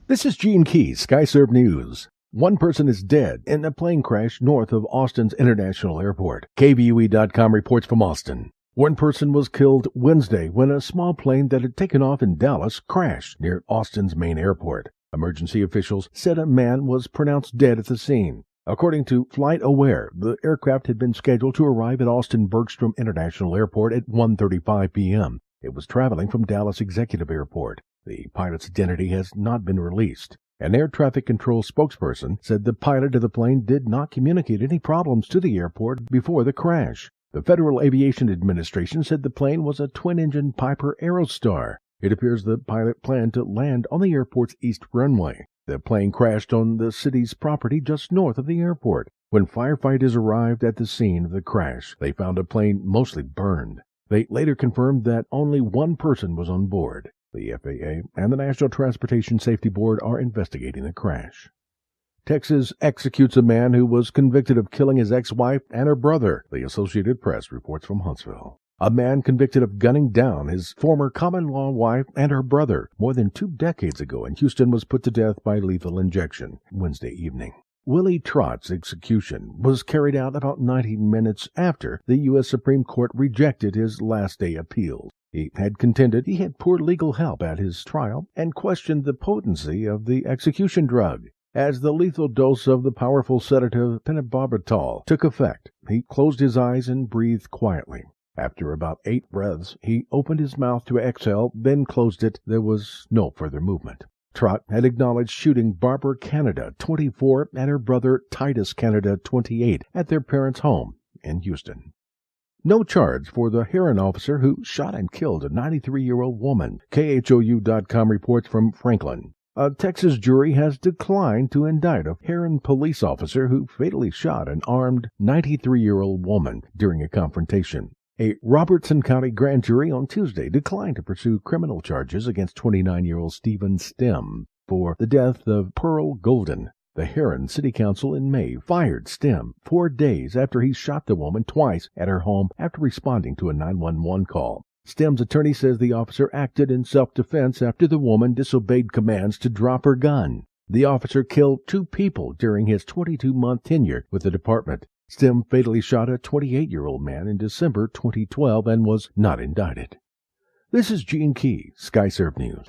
This is Gene Key, Skyserve News. One person is dead in a plane crash north of Austin's International Airport. KVUE.com reports from Austin. One person was killed Wednesday when a small plane that had taken off in Dallas crashed near Austin's main airport. Emergency officials said a man was pronounced dead at the scene. According to Flight Aware, the aircraft had been scheduled to arrive at Austin Bergstrom International Airport at 1:35 p.m. It was traveling from Dallas Executive Airport. The pilot's identity has not been released. An air traffic control spokesperson said the pilot of the plane did not communicate any problems to the airport before the crash. The Federal Aviation Administration said the plane was a twin-engine Piper Aerostar. It appears the pilot planned to land on the airport's east runway. The plane crashed on the city's property just north of the airport. When firefighters arrived at the scene of the crash, they found a plane mostly burned. They later confirmed that only one person was on board. The FAA and the National Transportation Safety Board are investigating the crash. Texas executes a man who was convicted of killing his ex-wife and her brother, the Associated Press reports from Huntsville. A man convicted of gunning down his former common-law wife and her brother more than 2 decades ago in Houston was put to death by lethal injection Wednesday evening. Willie Trott's execution was carried out about 90 minutes after the U.S. Supreme Court rejected his last-day appeals. He had contended he had poor legal help at his trial and questioned the potency of the execution drug. As the lethal dose of the powerful sedative pentobarbital took effect, he closed his eyes and breathed quietly. After about 8 breaths, he opened his mouth to exhale, then closed it. There was no further movement. Trott had acknowledged shooting Barbara Canada, 24, and her brother Titus Canada, 28, at their parents' home in Houston. No charge for the Heron officer who shot and killed a 93-year-old woman. KHOU.com reports from Franklin. A Texas jury has declined to indict a Heron police officer who fatally shot an armed 93-year-old woman during a confrontation. A Robertson County grand jury on Tuesday declined to pursue criminal charges against 29-year-old Stephen Stem for the death of Pearl Golden. The Heron City Council in May fired Stem 4 days after he shot the woman twice at her home after responding to a 911 call. Stem's attorney says the officer acted in self-defense after the woman disobeyed commands to drop her gun. The officer killed 2 people during his 22-month tenure with the department. Stem fatally shot a 28-year-old man in December 2012 and was not indicted. This is Gene Key, Skyserve News.